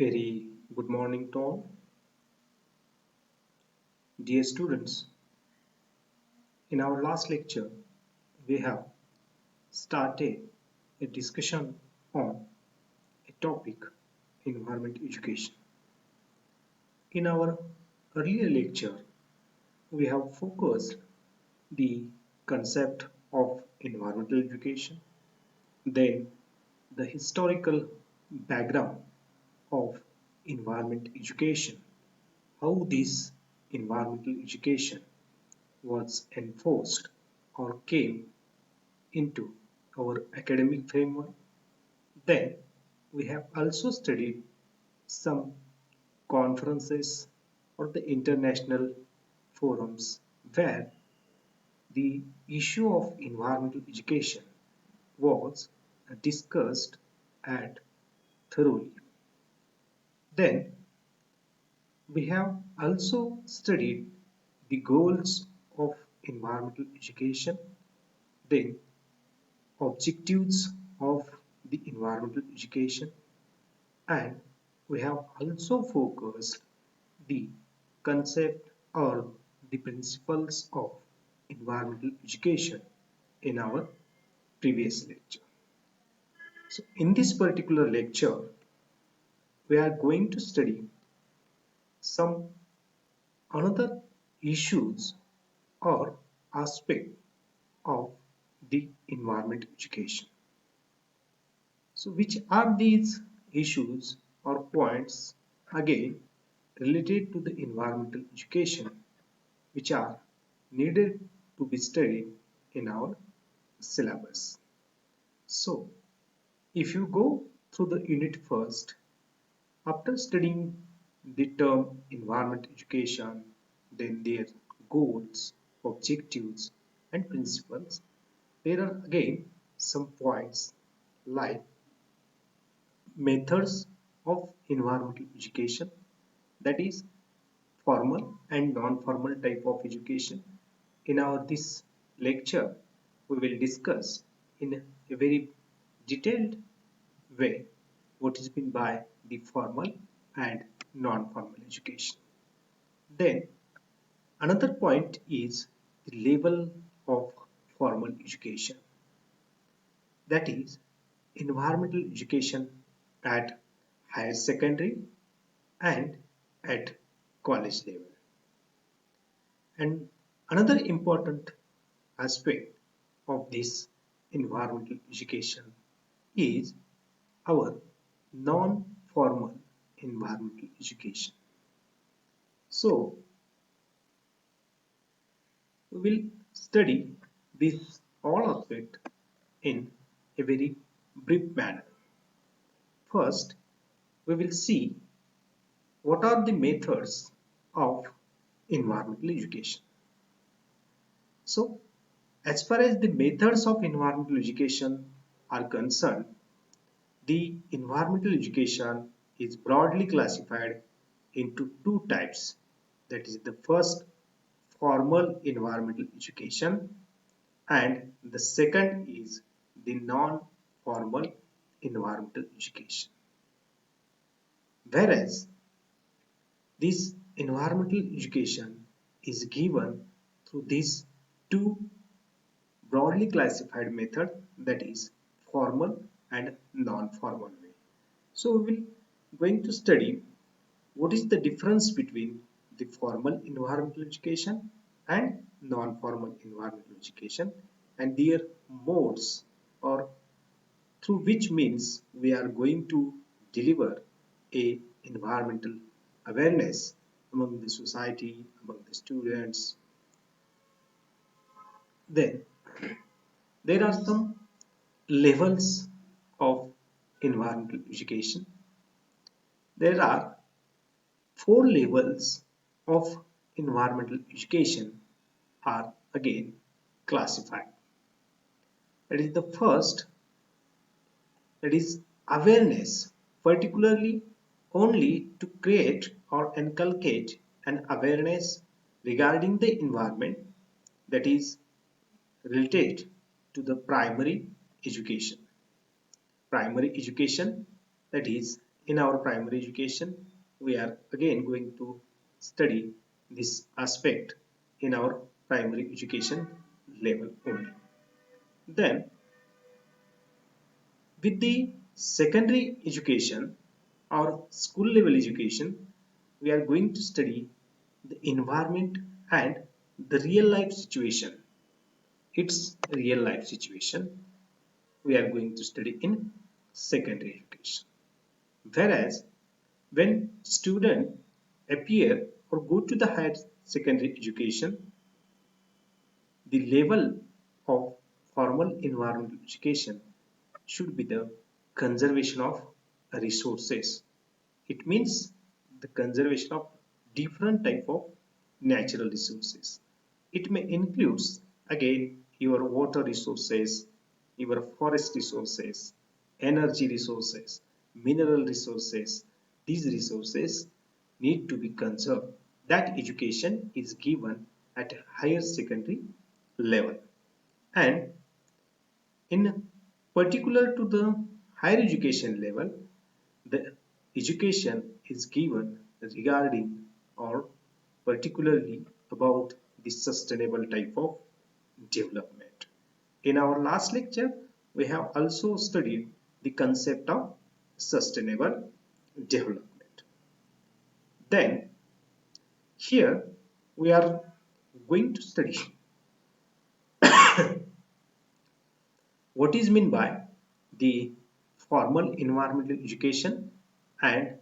Very good morning to all. Dear students, in our last lecture, we have started a discussion on a topic environment education. In our earlier lecture, we have focused the concept of environmental education, then the historical background of environment education, how this environmental education was enforced or came into our academic framework. Then we have also studied some conferences or the international forums where the issue of environmental education was discussed and thoroughly. Then we have also studied the goals of environmental education, then objectives of the environmental education, and we have also focused the concept or the principles of environmental education in our previous lecture. So in this particular lecture, we are going to study some another issues or aspect of the environment education. So which are these issues or points again related to the environmental education which are needed to be studied in our syllabus. So if you go through the unit first, after studying the term environment education, then their goals, objectives and principles, there are again some points like methods of environmental education, that is formal and non-formal type of education. In our this lecture, we will discuss in a very detailed way what is meant by the formal and non-formal education. Then another point is the level of formal education, that is environmental education at higher secondary and at college level. And another important aspect of this environmental education is our non-formal environmental education. So we will study this all aspect in a very brief manner. First, we will see what are the methods of environmental education. So, as far as the methods of environmental education are concerned, the environmental education is broadly classified into two types. That is the first, formal environmental education, and the second is the non-formal environmental education. Whereas this environmental education is given through these two broadly classified method, that is formal and non-formal way. So we will going to study what is the difference between the formal environmental education and non-formal environmental education and their modes or through which means we are going to deliver a environmental awareness among the society, among the students. Then there are some levels of environmental education. There are four levels of environmental education are again classified. That is the first, that is awareness, particularly only to create or inculcate an awareness regarding the environment, that is related to the primary education. Primary education, that is in our primary education, we are again going to study this aspect in our primary education level only. Then with the secondary education or school level education, we are going to study the environment and the real life situation. Its real life situation we are going to study in secondary education. Whereas when student appear or go to the higher secondary education, the level of formal environmental education should be the conservation of resources. It means the conservation of different type of natural resources. It may include again your water resources, your forest resources, energy resources, mineral resources. These resources need to be conserved. That education is given at a higher secondary level. And in particular to the higher education level, the education is given regarding or particularly about the sustainable type of development. In our last lecture, we have also studied the concept of sustainable development. Then here we are going to study what is meant by the formal environmental education and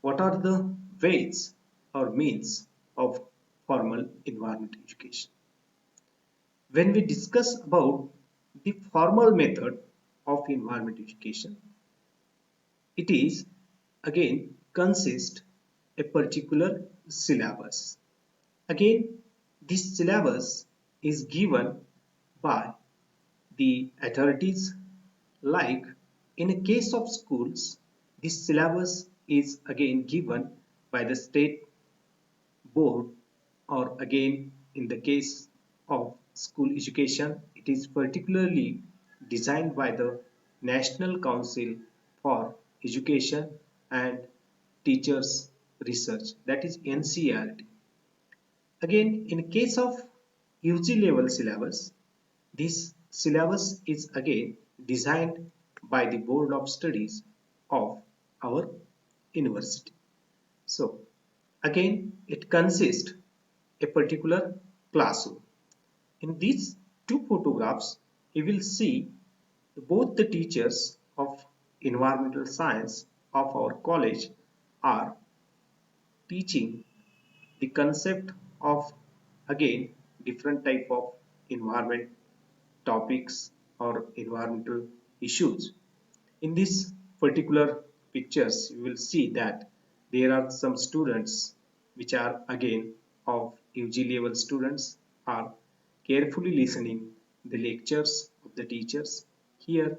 what are the ways or means of formal environmental education. When we discuss about the formal method of environmental education, it is again consist a particular syllabus. Again, this syllabus is given by the authorities, like in a case of schools, this syllabus is again given by the state board, or again in the case of school education, it is particularly designed by the National Council for Education and Teachers Research, that is NCERT. Again, in case of UG level syllabus, this syllabus is again designed by the Board of Studies of our university. So again, it consists a particular classroom. In these two photographs, you will see both the teachers of environmental science of our college are teaching the concept of again different type of environment topics or environmental issues. In this particular pictures, you will see that there are some students which are again of UG level students are carefully listening the lectures of the teachers. Here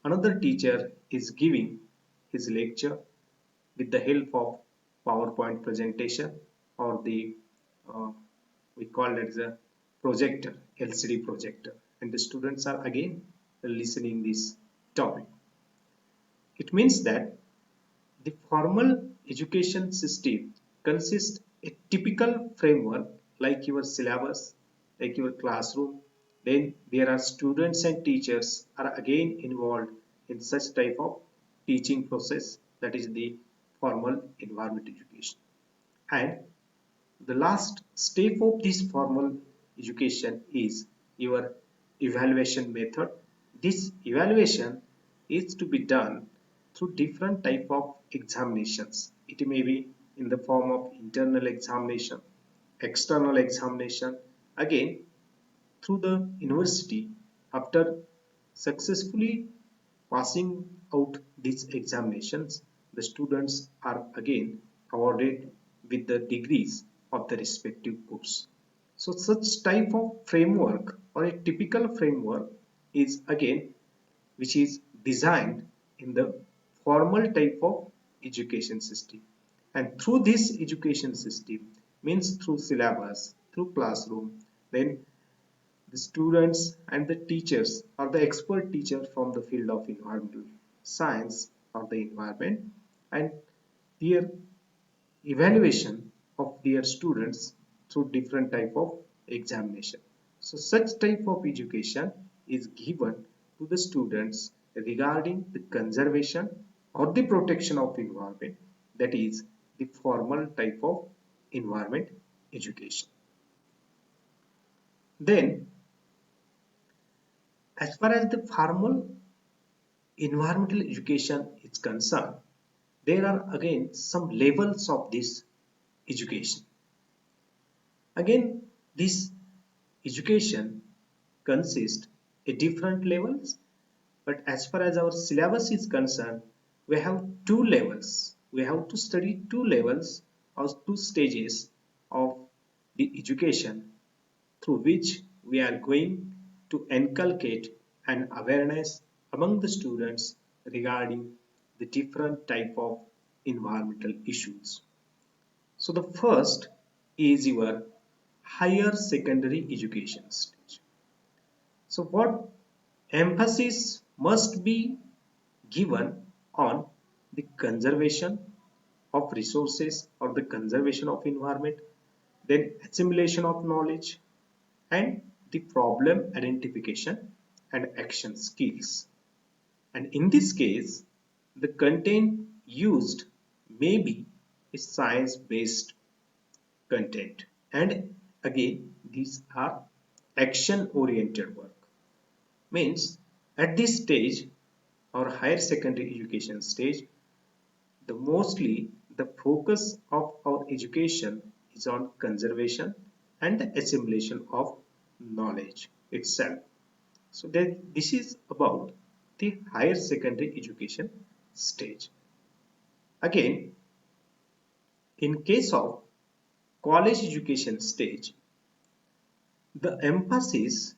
another teacher is giving his lecture with the help of PowerPoint presentation or the uh, we call it as a projector, LCD projector, and the students are again listening this topic. It means that the formal education system consists a typical framework like your syllabus, like your classroom. Then there are students and teachers are again involved in such type of teaching process, that is the formal environment education. And the last step of this formal education is your evaluation method. This evaluation is to be done through different type of examinations. It may be in the form of internal examination, external examination. Again, through the university, after successfully passing out these examinations, the students are again awarded with the degrees of the respective course. So such type of framework or a typical framework is again which is designed in the formal type of education system. And through this education system means through syllabus, through classroom, then the students and the teachers or the expert teacher from the field of environmental science or the environment and their evaluation of their students through different type of examination. So such type of education is given to the students regarding the conservation or the protection of environment, that is the formal type of environment education. Then as far as the formal environmental education is concerned, there are again some levels of this education. Again, this education consists of different levels, but as far as our syllabus is concerned, we have two levels. We have to study two levels or two stages of the education through which we are going to inculcate an awareness among the students regarding the different type of environmental issues. So the first is your higher secondary education stage. So what emphasis must be given on the conservation of resources or the conservation of environment, then assimilation of knowledge and the problem identification and action skills. And in this case, the content used may be a science-based content. And again, these are action-oriented work. Means at this stage or higher secondary education stage, the mostly the focus of our education is on conservation and the assimilation of knowledge itself. So that this is about the higher secondary education stage. Again, in case of college education stage, the emphasis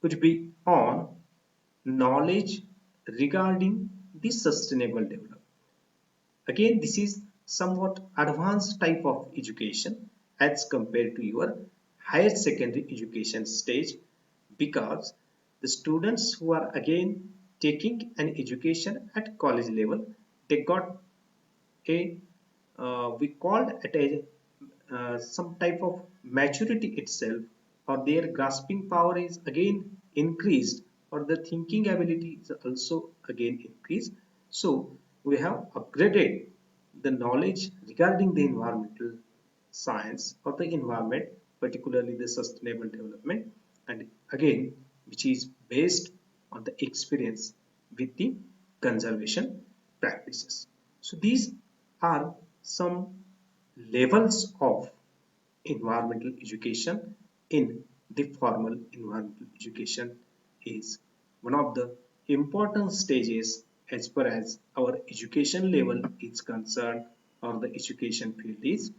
would be on knowledge regarding the sustainable development. Again, this is somewhat advanced type of education as compared to your higher secondary education stage, because the students who are again taking an education at college level, they got a we called it a some type of maturity itself, or their grasping power is again increased, or the thinking ability is also again increased. So we have upgraded the knowledge regarding the environmental science or the environment, particularly the sustainable development, and again which is based on the experience with the conservation practices. So these are some levels of environmental education in the formal environmental education is one of the important stages as far as our education level is concerned or the education field is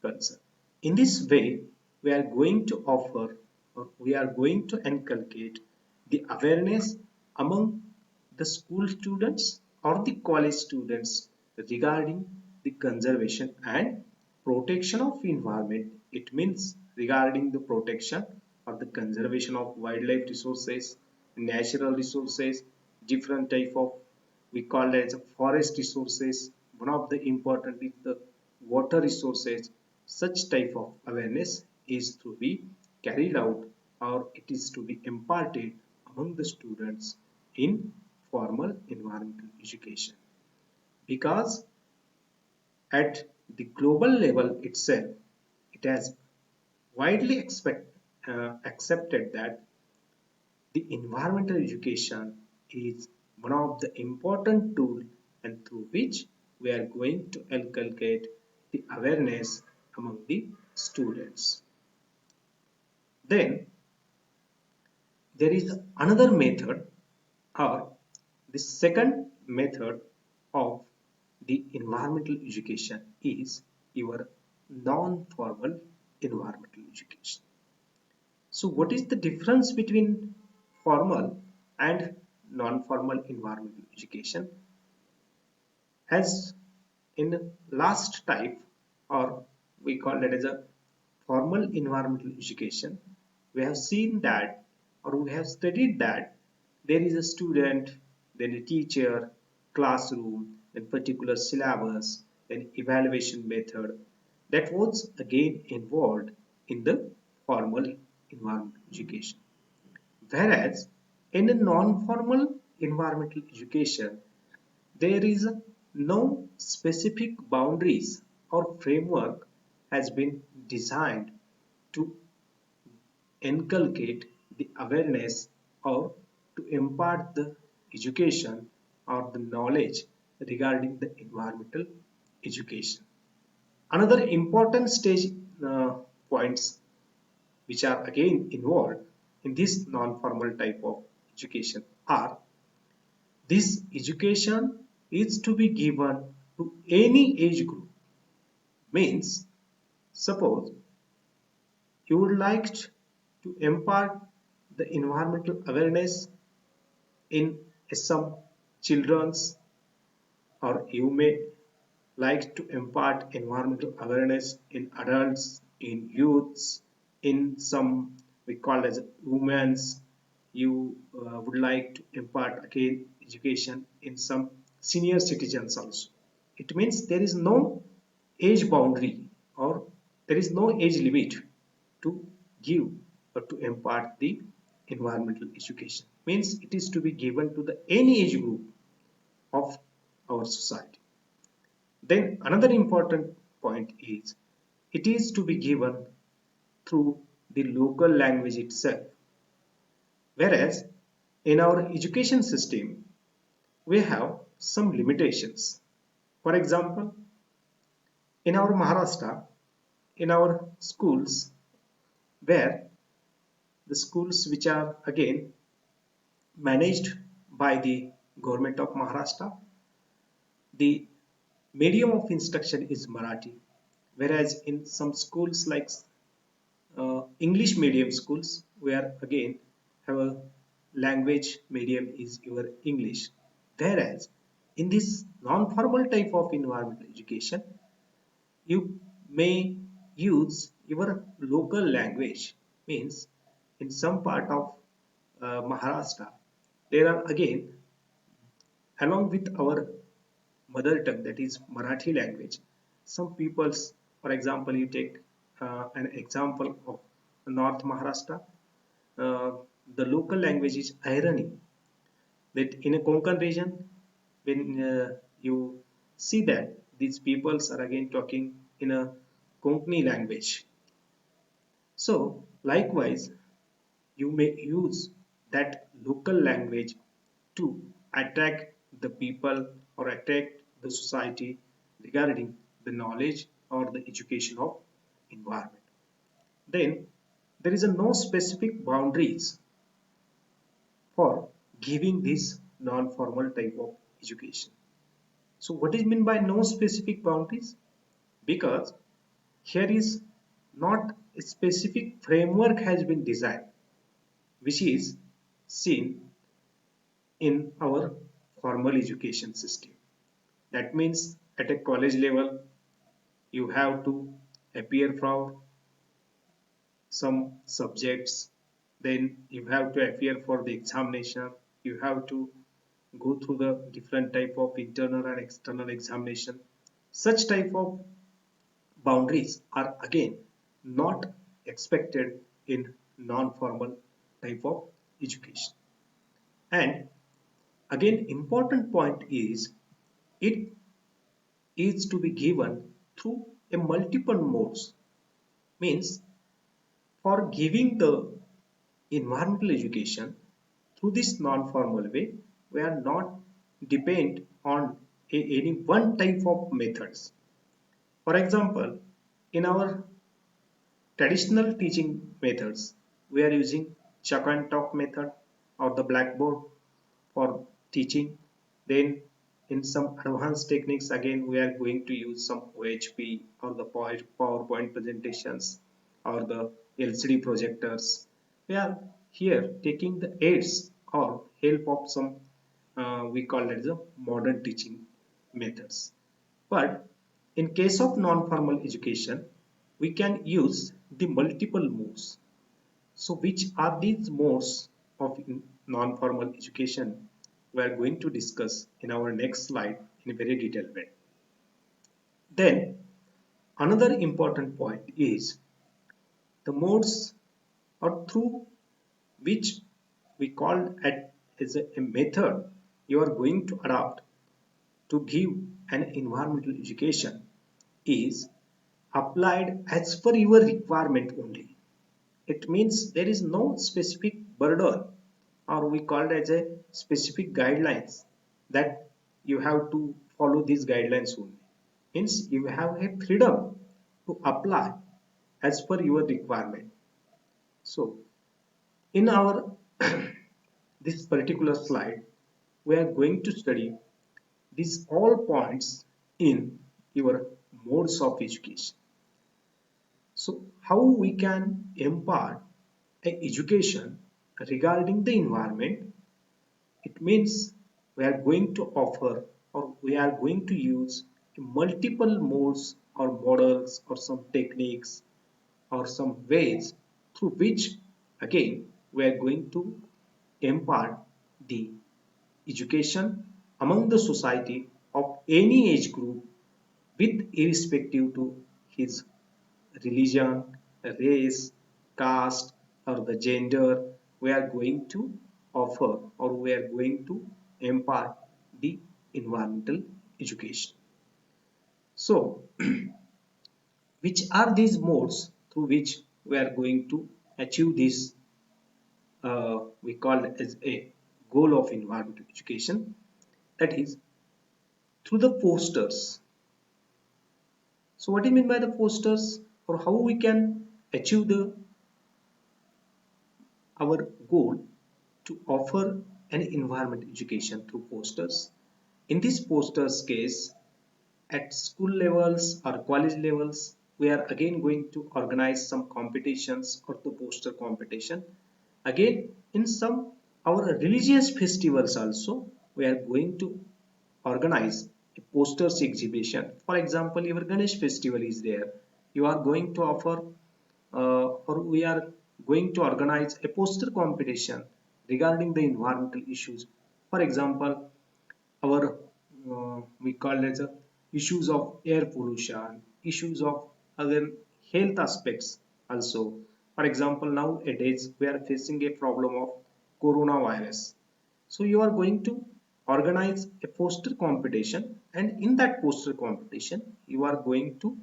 concerned. In this way, we are going to offer or we are going to inculcate the awareness among the school students or the college students regarding the conservation and protection of environment. It means regarding the protection or the conservation of wildlife resources, natural resources, different type of we call it as a forest resources. One of the important is the water resources. Such type of awareness is to be carried out or it is to be imparted among the students in formal environmental education, because at the global level itself it has widely accepted that the environmental education is one of the important tools and through which we are going to inculcate the awareness among the students. Then there is another method or the second method of the environmental education is your non-formal environmental education. So what is the difference between formal and non-formal environmental education? As in last type, or we call it as a formal environmental education, we have seen that or we have studied that there is a student, then a teacher, classroom, then particular syllabus, then evaluation method that was again involved in the formal environmental education. Whereas in a non-formal environmental education, there is no specific boundaries or framework has been designed to inculcate the awareness or to impart the education or the knowledge regarding the environmental education. Another important stage points which are again involved in this non-formal type of education are this education is to be given to any age group. Means, suppose you would like to impart the environmental awareness in some children's, or you may like to impart environmental awareness in adults, in youths, in some we call as women's. You would like to impart again education in some senior citizens also. It means there is no age boundary or there is no age limit to give or to impart the environmental education. Means it is to be given to the any age group of our society. Then another important point is it is to be given through the local language itself. Whereas in our education system, we have some limitations. For example, in our Maharashtra, in our schools, where the schools which are again managed by the government of Maharashtra, the medium of instruction is Marathi. Whereas in some schools like English medium schools, where again have a language medium is your English. Whereas in this non-formal type of environmental education, you may use your local language. Means in some part of Maharashtra, there are again along with our mother tongue, that is Marathi language, some peoples, for example, you take an example of North Maharashtra, uh, the local language is Airani. That in a Konkan region, when you see that these peoples are again talking in a Konkani language. So likewise, you may use that local language to attract the people or attract the society regarding the knowledge or the education of environment. Then there is a no specific boundaries for giving this non-formal type of education. So what is meant by no specific boundaries? Because here is not a specific framework has been designed which is seen in our formal education system. That means at a college level, you have to appear for some subjects, then you have to appear for the examination, you have to go through the different type of internal and external examination. Such type of boundaries are again not expected in non-formal type of education. And again, important point is it is to be given through a multiple modes. Means for giving the environmental education through this non-formal way, we are not depend on any one type of methods. For example, in our traditional teaching methods, we are using chalk and talk method or the blackboard for teaching. Then in some advanced techniques, again we are going to use some OHP or the PowerPoint presentations or the LCD projectors. We are here taking the aids or help of some we call it the modern teaching methods. But in case of non-formal education, we can use the multiple modes. So which are these modes of non-formal education? we are going to discuss in our next slide in a very detailed way. Then another important point is the modes or through which we call it as a method you are going to adopt to give an environmental education is applied as per your requirement only. It means there is no specific burden or we call it as a specific guidelines that you have to follow these guidelines only. Means you have a freedom to apply as per your requirement. So in our this particular slide, we are going to study these all points in your modes of education. So how we can impart an education regarding the environment, it means we are going to offer or we are going to use multiple modes or models or some techniques or some ways through which again we are going to impart the education among the society of any age group with irrespective to his religion, race, caste or the gender. We are going to offer or we are going to impart the environmental education. So which are these modes through which we are going to achieve this we call it as a goal of environmental education, that is through the posters. So what do you mean by the posters or how we can achieve the our goal to offer an environment education through posters? In this posters case, at school levels or college levels, we are again going to organize some competitions or the poster competition. Again, in some our religious festivals also, we are going to organize a posters exhibition. For example, your Ganesh festival is there. You are going to offer or we are going to organize a poster competition regarding the environmental issues. For example, our we call it as a issues of air pollution, issues of other health aspects also. For example, nowadays we are facing a problem of coronavirus. So you are going to organize a poster competition, and in that poster competition, you are going to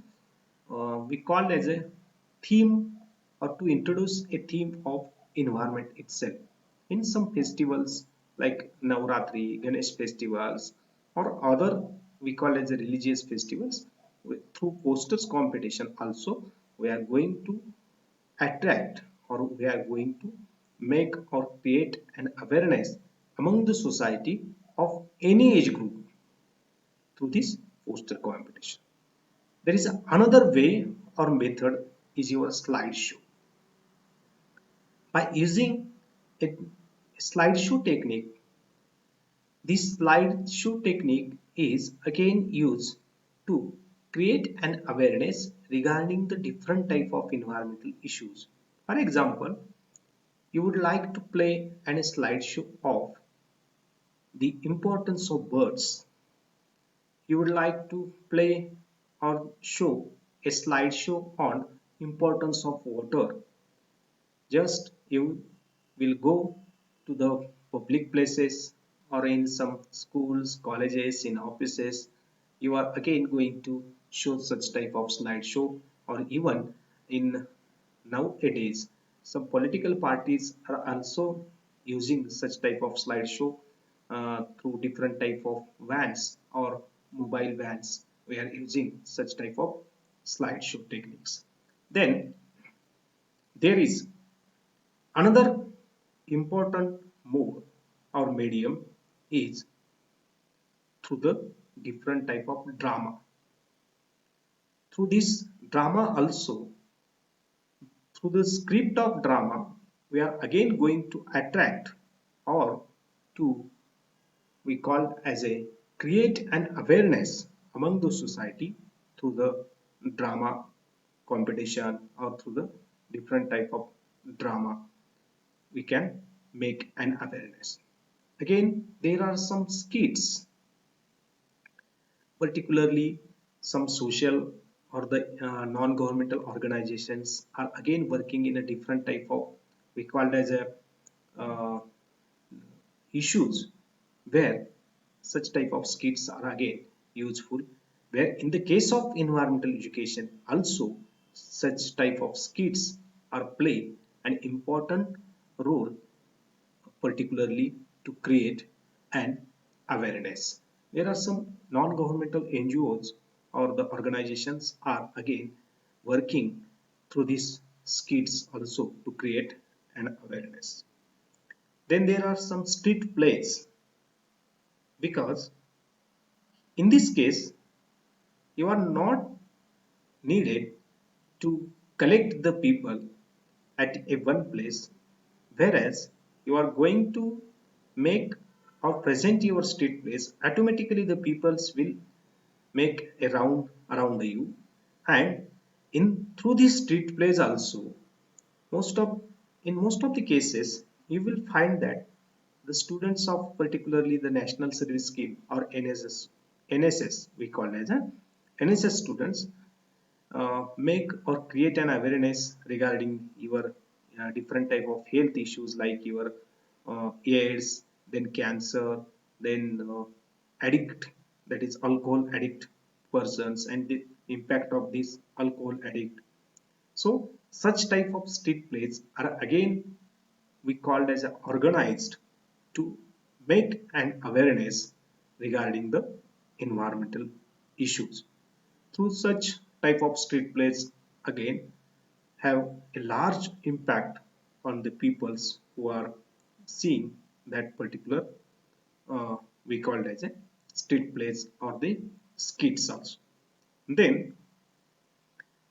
we call as a theme or to introduce a theme of environment itself. In some festivals like Navratri, Ganesh festivals, or other we call as a religious festivals, through posters competition also we are going to attract or we are going to make or create an awareness among the society of any age group through this poster competition. There is another way or method is your slideshow. By using a slideshow technique, this slideshow technique is again used to create an awareness regarding the different type of environmental issues. For example, you would like to play a slideshow of the importance of birds. You would like to play or show a slideshow on importance of water. Just you will go to the public places or in some schools, colleges, in offices. You are again going to show such type of slideshow, or even in nowadays some political parties are also using such type of slideshow through different type of vans or mobile vans. We are using such type of slideshow techniques. Then there is another important mode or medium is through the different type of drama. Through this drama also, through the script of drama, we are again going to attract or to we call as a create an awareness among the society through the drama competition or through the different type of drama we can make an awareness. Again, there are some skits, particularly some social or the non-governmental organizations are again working in a different type of, we call it as a uh, issues, where such type of skits are again useful, where in the case of environmental education also such type of skits are play an important role, particularly to create an awareness. There are some non-governmental NGOs or the organizations are again working through these skits also to create an awareness. Then there are some street plays, because in this case you are not needed to collect the people at a one place, whereas you are going to make or present your street place, automatically the peoples will make a round around you. And in through this street plays also, most of in most of the cases you will find that the students of particularly the national service scheme or NSS we call as a NSS students make or create an awareness regarding your different type of health issues like your AIDS, then cancer, then addict, that is alcohol addict persons and the impact of this alcohol addict. So such type of street plays are again we called as organized to make an awareness regarding the environmental issues. Through such type of street plays again have a large impact on the peoples who are seeing that particular we called as a street plays or the skits also. Then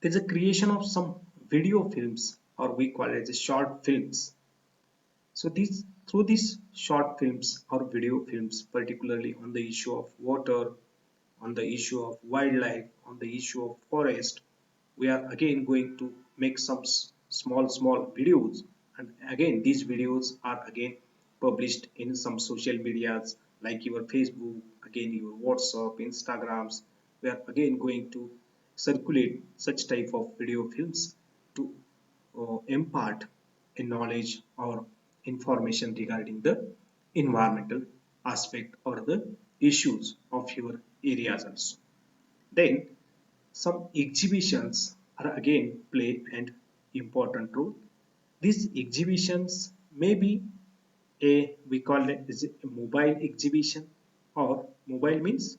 there's a creation of some video films or we call it as short films. So these through these short films or video films, particularly on the issue of water, on the issue of wildlife, on the issue of forest, we are again going to make some small videos, and again these videos are again published in some social medias like your Facebook, again your WhatsApp, Instagrams. We are again going to circulate such type of video films to impart a knowledge or information regarding the environmental aspect or the issues of your areas also. Then some exhibitions are again play an important role. These exhibitions may be a we call it is a mobile exhibition, or mobile means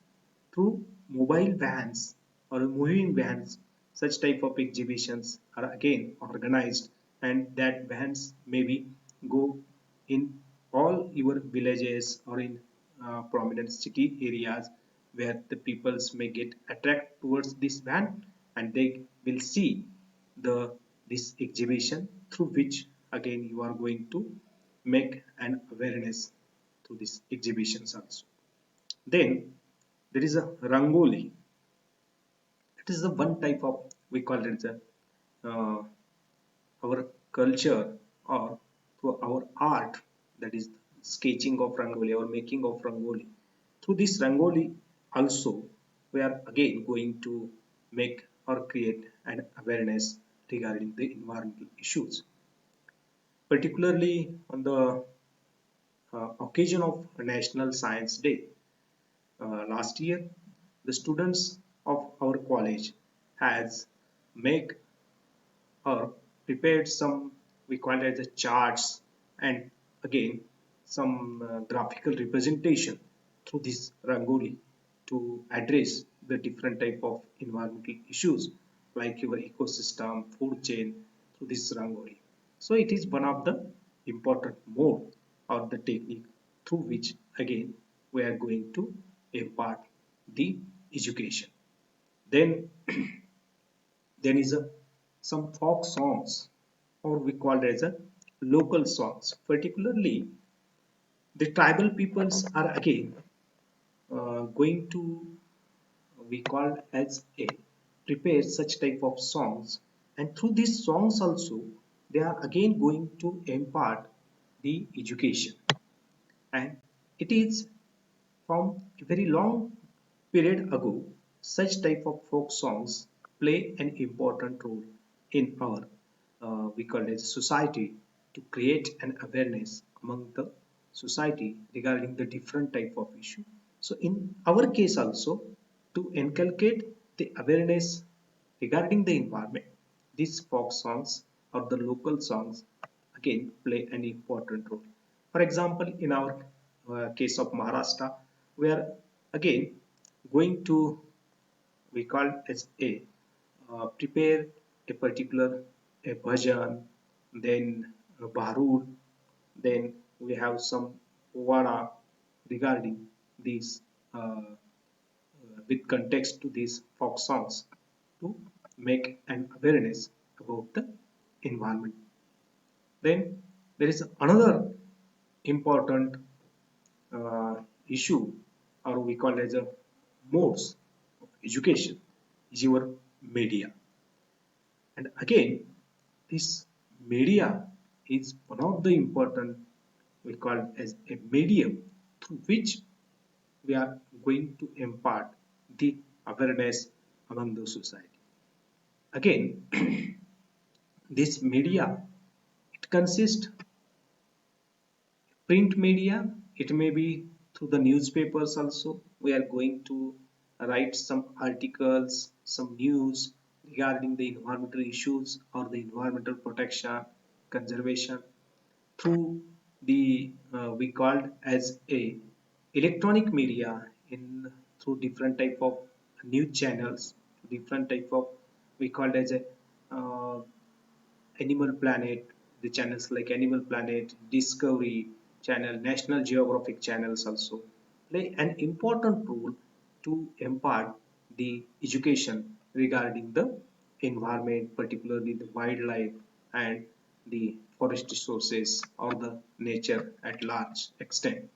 through mobile vans or moving vans. Such type of exhibitions are again organized, and that vans maybe go in all your villages or in prominent city areas, where the peoples may get attract towards this van and they will see the this exhibition, through which again you are going to make an awareness through these exhibitions also. Then there is a rangoli. It is the one type of we call it the our culture or through our art, that is sketching of rangoli or making of rangoli. Through this rangoli also we are again going to make or create an awareness regarding the environmental issues, particularly on the occasion of National Science Day. Last year, the students of our college has make or prepared some we call it as charts, and again some graphical representation through this rangoli to address the different type of environmental issues like your ecosystem, food chain through this rangoli. So it is one of the important mode or the technique through which again we are going to impart the education. Then there is a some folk songs or we call it as a local songs, particularly the tribal peoples are again going to we call as a prepare such type of songs, and through these songs also they are again going to impart the education. And It is from a very long period ago, such type of folk songs play an important role in our we call it society to create an awareness among the society regarding the different type of issue. So in our case also, to inculcate the awareness regarding the environment, these folk songs or the local songs again play an important role. For example, in our case of Maharashtra, we are again going to we call as a prepare a particular a bhajan, then a barud, then we have some vada regarding these with context to these folk songs to make an awareness about the environment. Then there is another important uh, issue, or we call it as a modes of education, is your media. And again, this media is one of the important, we call it as a medium through which we are going to impart the awareness among the society. Again, this media, it consists print media, it may be through the newspapers also. We are going to write some articles, some news regarding the environmental issues or the environmental protection, conservation through the we called as a electronic media in through different type of news channels, different type of we called as a Animal Planet, the channels like Animal Planet, Discovery Channel, National Geographic channels also play an important role to impart the education regarding the environment, particularly the wildlife and the forest resources or the nature at large extent.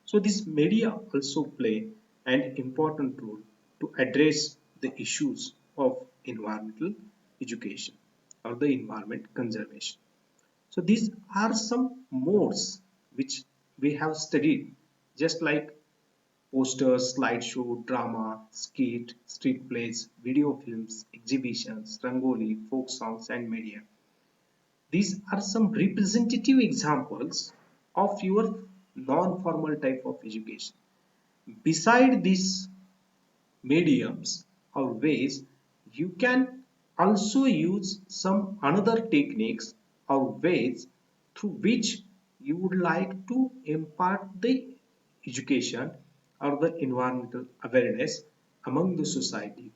So this media also play an important role to address the issues of environmental education or the environment conservation. So these are some modes which we have studied, just like posters, slideshow, drama, skit, street plays, video films, exhibitions, rangoli, folk songs, and media. These are some representative examples of your non-formal type of education. Beside these mediums or ways, you can also use some another techniques or ways through which you would like to impart the education or the environmental awareness among the society.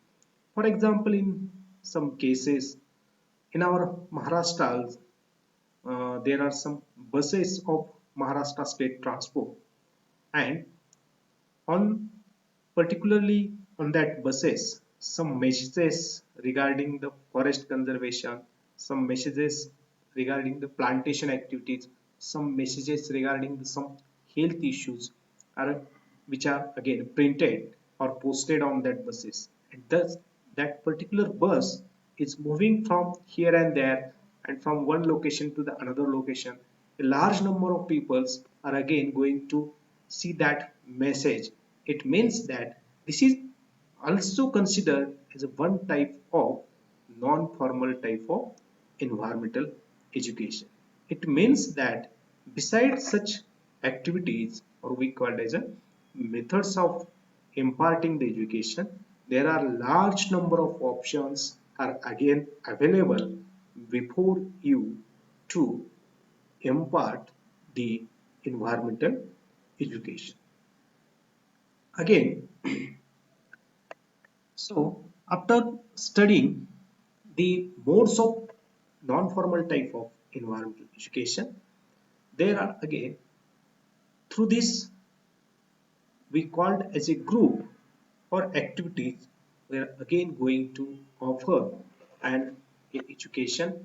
For example, in some cases in our Maharashtra, there are some buses of Maharashtra State Transport, and on particularly on that buses, some messages regarding the forest conservation, some messages regarding the plantation activities, some messages regarding some health issues are which are again printed or posted on that buses. And thus that particular bus is moving from here and there and from one location to the another location. A large number of peoples are again going to see that message. It means that this is also considered as a one type of non-formal type of environmental education. It means that besides such activities, or we call it as a methods of imparting the education, there are large number of options are again available before you to impart the environmental education. Again, so after studying the modes of non-formal type of environmental education, there are again through this we called as a group or activities we are again going to offer an education,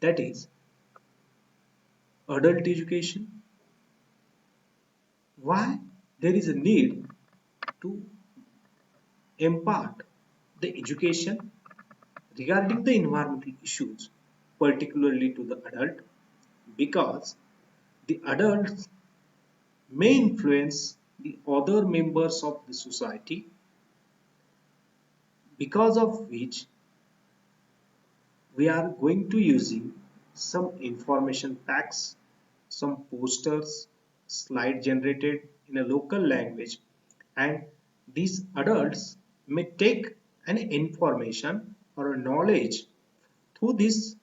that is adult education. Why there is a need to impart the education regarding the environmental issues, particularly to the adult, because the adults may influence the other members of the society, because of which we are going to using some information packs, some posters, slide generated in a local language, and these adults may take an information or a knowledge through these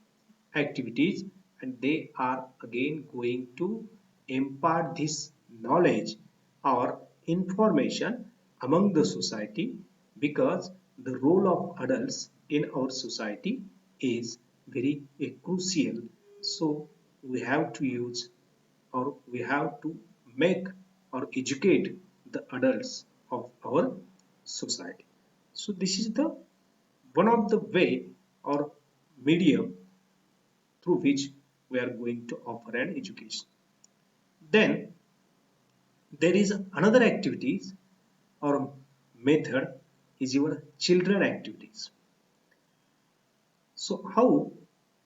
activities, and they are again going to impart this knowledge or information among the society, because the role of adults in our society is very crucial. So we have to use, or we have to make or educate the adults of our society. So this is the one of the way or medium through which we are going to offer an education. Then there is another activities or method is your children activities. So how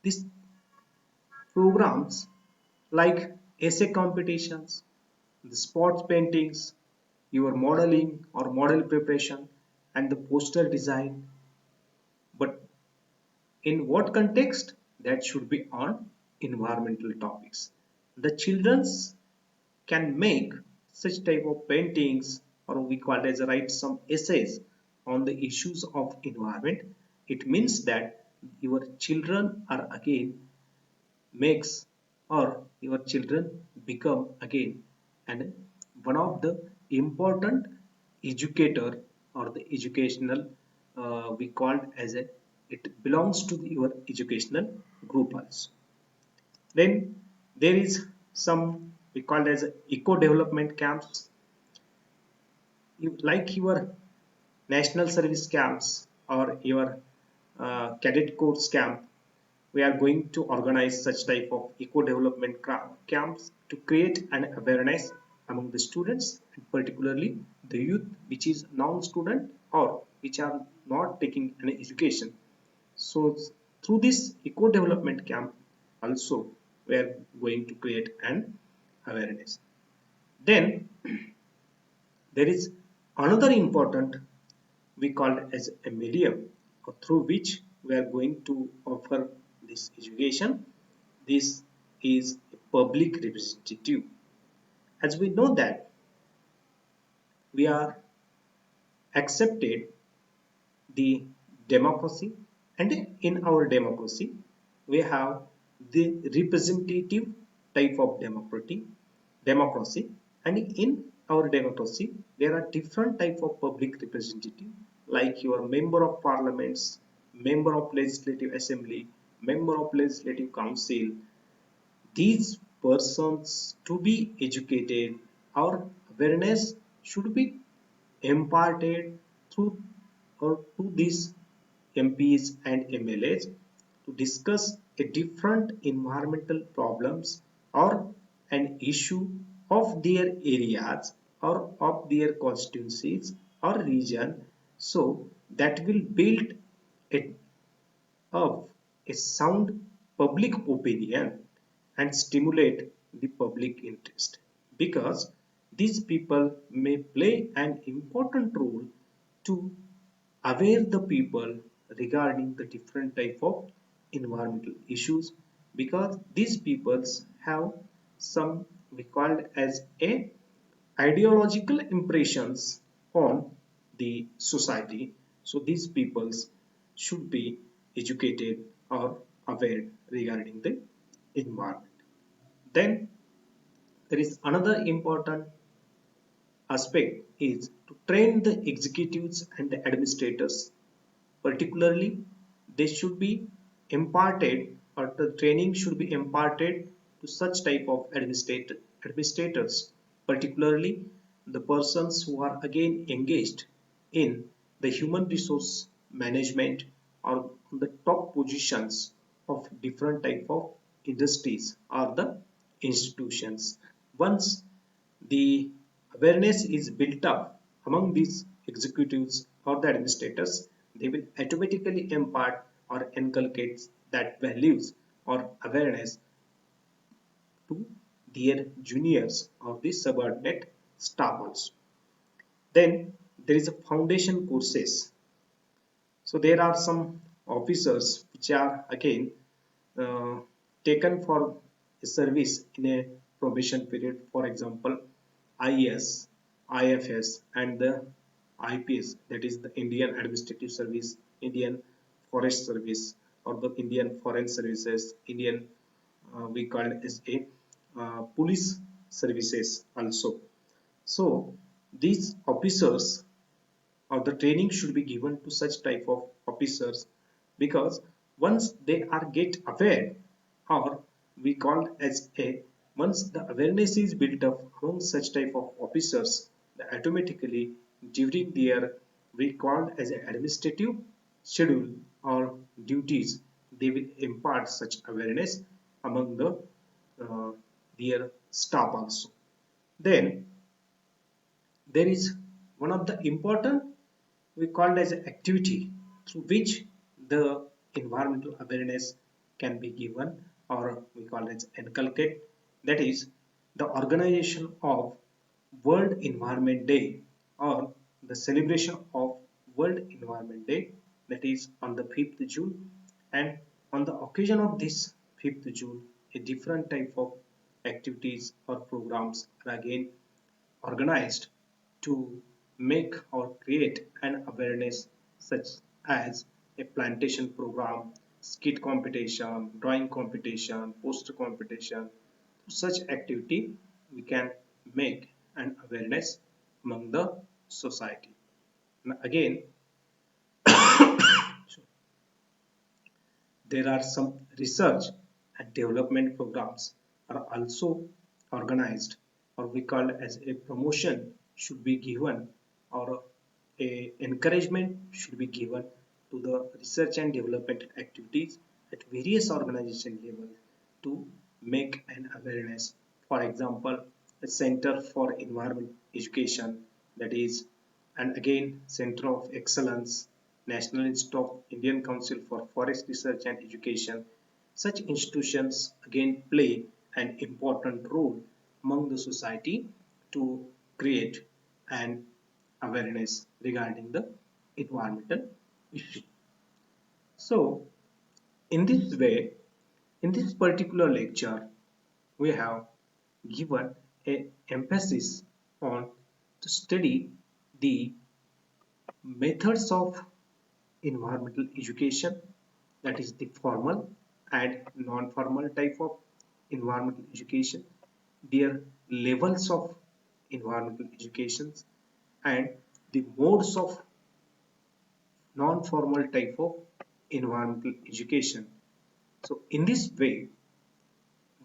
these programs like essay competitions, the sports paintings, your modeling or model preparation, and the poster design, but in what context? That should be on environmental topics. The children's can make such type of paintings, or we call it as write some essays on the issues of environment. It means that your children are again makes, or your children become again and one of the important educator or the educational, we called as a, it belongs to your educational group also. Then there is some we call as eco development camps, like your national service camps or your cadet course camp. We are going to organize such type of eco development camps to create an awareness among the students, and particularly the youth which is non-student or which are not taking an education. So through this eco development camp also we are going to create an awareness. Then there is another important we call it as a medium through which we are going to offer this education. This is a public representative. As we know that we are accepted the democracy, and in our democracy we have the representative type of democracy, and in our democracy there are different type of public representative, like your member of parliaments, member of legislative assembly, member of legislative council. These persons to be educated, or awareness should be imparted through or to these MPs and MLAs to discuss a different environmental problems or an issue of their areas or of their constituencies or region, so that will build a of a sound public opinion and stimulate the public interest, because these people may play an important role to aware the people regarding the different type of environmental issues, because these peoples have some we called as a ideological impressions on the society. So these peoples should be educated or aware regarding the environment. Then there is another important aspect is to train the executives and the administrators. Particularly, they should be imparted, or the training should be imparted to such type of administrators, particularly the persons who are again engaged in the human resource management or on the top positions of different type of industries or the institutions. Once the awareness is built up among these executives or the administrators, they will automatically impart or inculcate that values or awareness to their juniors or the subordinate staff also. Then there is a foundation courses. So there are some officers which are again uh, taken for a service in a probation period. For example, IAS, IFS, and the IPS, that is the Indian Administrative Service, Indian Forest Service, or the Indian Foreign Services, Indian we call it as a police services also. So these officers or the training should be given to such type of officers, because once they are get aware, or we call as a, once the awareness is built up among such type of officers, automatically during their, we call as an administrative schedule or duties, they will impart such awareness among the uh, their staff also. Then there is one of the important, we call as an activity through which the environmental awareness can be given, or we call it inculcate, that is the organization of World Environment Day, or the celebration of World Environment Day, that is on the 5th June. And on the occasion of this 5th June, a different type of activities or programs are again organized to make or create an awareness, such as a plantation program, skit competition, drawing competition, poster competition. Such activity we can make an awareness among the society. Now again, there are some research and development programs are also organized, or we call as a promotion should be given, or a encouragement should be given to the research and development activities at various organization levels to make an awareness. For example, the Center for Environmental Education, that is, and again Center of Excellence, National Institute of Indian Council for Forest Research and Education. Such institutions again play an important role among the society to create an awareness regarding the environmental issue. So, in this way, in this particular lecture, we have given a emphasis on to study the methods of environmental education, that is the formal and non-formal type of environmental education, their levels of environmental education, and the modes of non-formal type of environmental education. So in this way,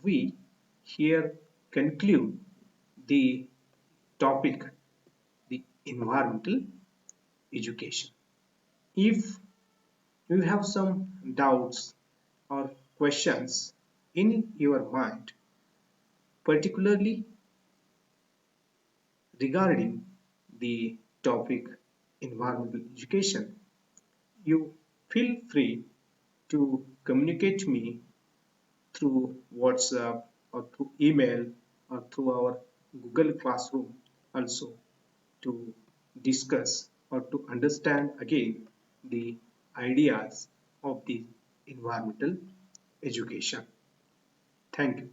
we here conclude the topic, the environmental education. If you have some doubts or questions in your mind, particularly regarding the topic environmental education, you feel free to communicate me through WhatsApp or through email or through our Google Classroom also, to discuss or to understand again the ideas of the environmental education. Thank you.